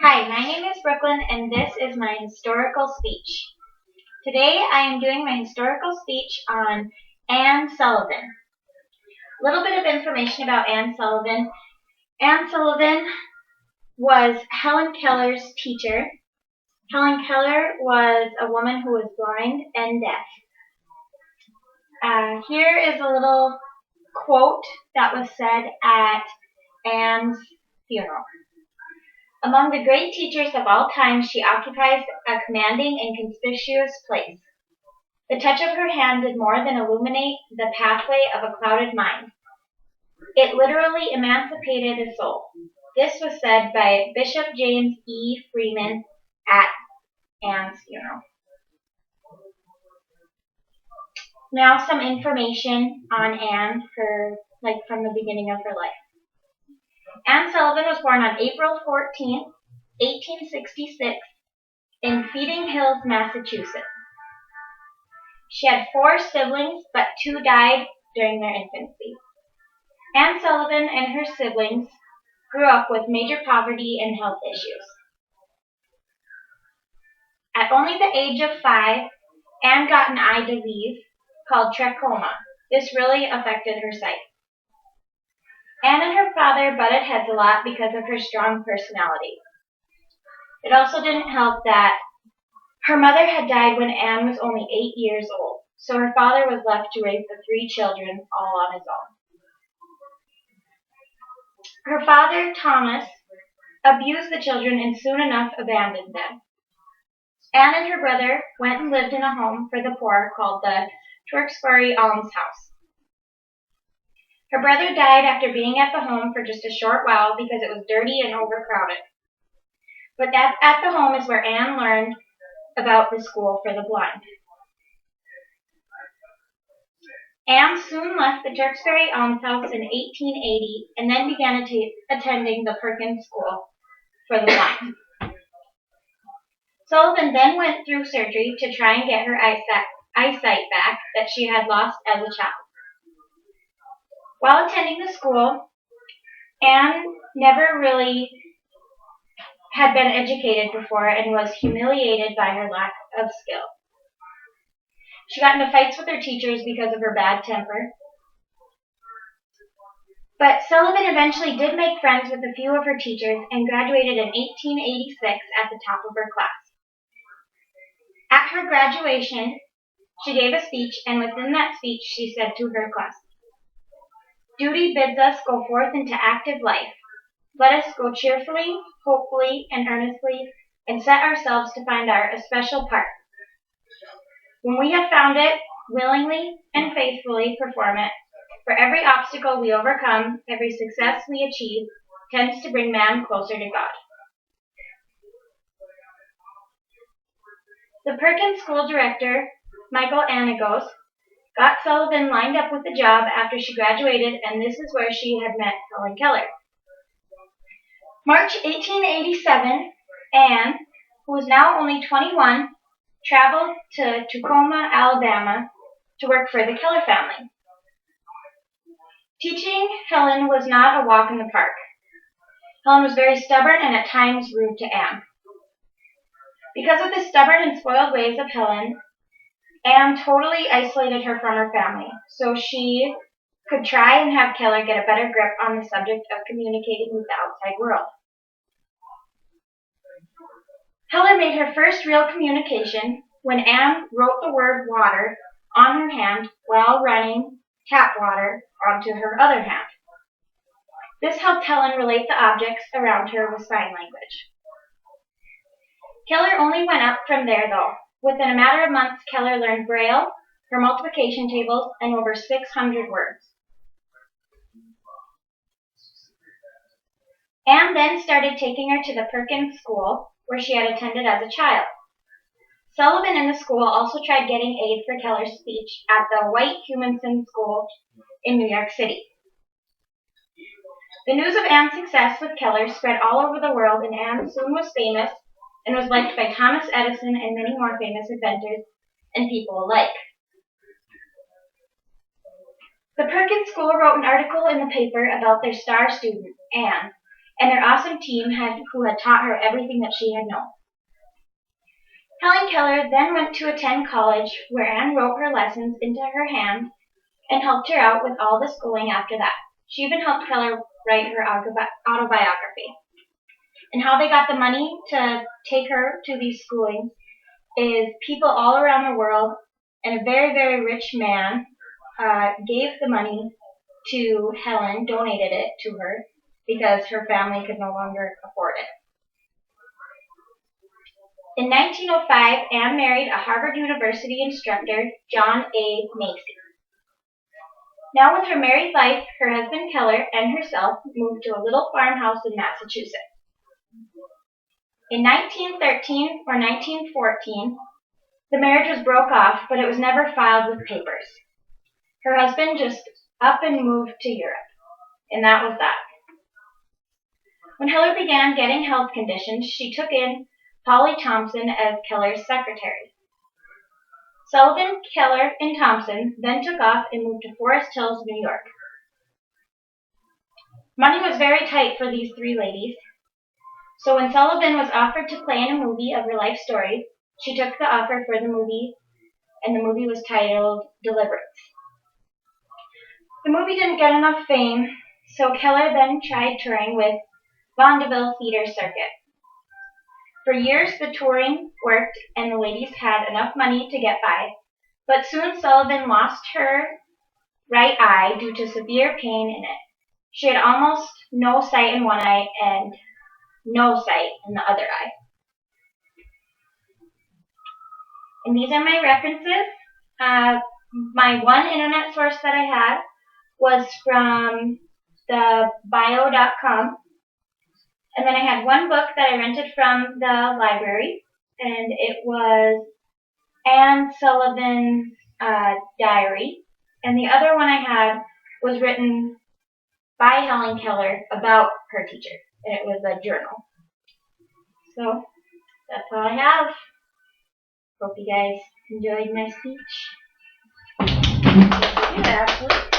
Hi, my name is Brooklyn, and this is my historical speech. Today I am doing my historical speech on Anne Sullivan. A little bit of information about Anne Sullivan. Anne Sullivan was Helen Keller's teacher. Helen Keller was a woman who was blind and deaf. Here is a little quote that was said at Anne's funeral. Among the great teachers of all time, she occupies a commanding and conspicuous place. The touch of her hand did more than illuminate the pathway of a clouded mind. It literally emancipated a soul. This was said by Bishop James E. Freeman at Anne's funeral. Now some information on Anne, from the beginning of her life. Anne Sullivan was born on April 14, 1866, in Feeding Hills, Massachusetts. She had 4 siblings, but 2 died during their infancy. Anne Sullivan and her siblings grew up with major poverty and health issues. At only the age of 5, Anne got an eye disease called trachoma. This really affected her sight. Anne and her father butted heads a lot because of her strong personality. It also didn't help that her mother had died when Anne was only 8 years old, so her father was left to raise the 3 children all on his own. Her father, Thomas, abused the children and soon enough abandoned them. Anne and her brother went and lived in a home for the poor called the Tewkesbury Almshouse. Her brother died after being at the home for just a short while because it was dirty and overcrowded. But at the home is where Anne learned about the school for the blind. Anne soon left the Tewkesbury Almshouse in 1880 and then began attending the Perkins School for the blind. Sullivan then went through surgery to try and get her eyesight back that she had lost as a child. While attending the school, Anne never really had been educated before and was humiliated by her lack of skill. She got into fights with her teachers because of her bad temper. But Sullivan eventually did make friends with a few of her teachers and graduated in 1886 at the top of her class. At her graduation, she gave a speech, and within that speech she said to her class, "Duty bids us go forth into active life. Let us go cheerfully, hopefully, and earnestly, and set ourselves to find our especial part. When we have found it, willingly and faithfully perform it. For every obstacle we overcome, every success we achieve, tends to bring man closer to God." The Perkins School director, Michael Anagos, got Sullivan lined up with the job after she graduated, and this is where she had met Helen Keller. March 1887, Anne, who was now only 21, traveled to Tacoma, Alabama, to work for the Keller family. Teaching Helen was not a walk in the park. Helen was very stubborn and at times rude to Anne. Because of the stubborn and spoiled ways of Helen, Anne totally isolated her from her family, so she could try and have Keller get a better grip on the subject of communicating with the outside world. Keller made her first real communication when Anne wrote the word water on her hand while running tap water onto her other hand. This helped Helen relate the objects around her with sign language. Keller only went up from there, though. Within a matter of months, Keller learned Braille, her multiplication tables, and over 600 words. Anne then started taking her to the Perkins School, where she had attended as a child. Sullivan and the school also tried getting aid for Keller's speech at the White Humason School in New York City. The news of Anne's success with Keller spread all over the world, and Anne soon was famous and was liked by Thomas Edison and many more famous inventors and people alike. The Perkins School wrote an article in the paper about their star student, Anne, and their awesome team who had taught her everything that she had known. Helen Keller then went to attend college, where Anne wrote her lessons into her hand and helped her out with all the schooling after that. She even helped Keller write her autobiography. And how they got the money to take her to these schoolings is people all around the world, and a very, very rich man gave the money to Helen, donated it to her, because her family could no longer afford it. In 1905, Anne married a Harvard University instructor, John A. Macy. Now with her married life, her husband Keller and herself moved to a little farmhouse in Massachusetts. In 1913 or 1914, the marriage was broke off, but it was never filed with papers. Her husband just up and moved to Europe, and that was that. When Keller began getting health conditions, she took in Polly Thompson as Keller's secretary. Sullivan, Keller, and Thompson then took off and moved to Forest Hills, New York. Money was very tight for these three ladies, so when Sullivan was offered to play in a movie of her life story, she took the offer for the movie, and the movie was titled Deliverance. The movie didn't get enough fame, so Keller then tried touring with Vaudeville Theater Circuit. For years, the touring worked, and the ladies had enough money to get by, but soon Sullivan lost her right eye due to severe pain in it. She had almost no sight in one eye and no sight in the other eye. And these are my references. My one internet source that I had was from the bio.com. And then I had one book that I rented from the library, and it was Anne Sullivan's diary. And the other one I had was written by Helen Keller about her teacher, and it was a journal. So that's all I have. Hope you guys enjoyed my speech. Yeah, absolutely.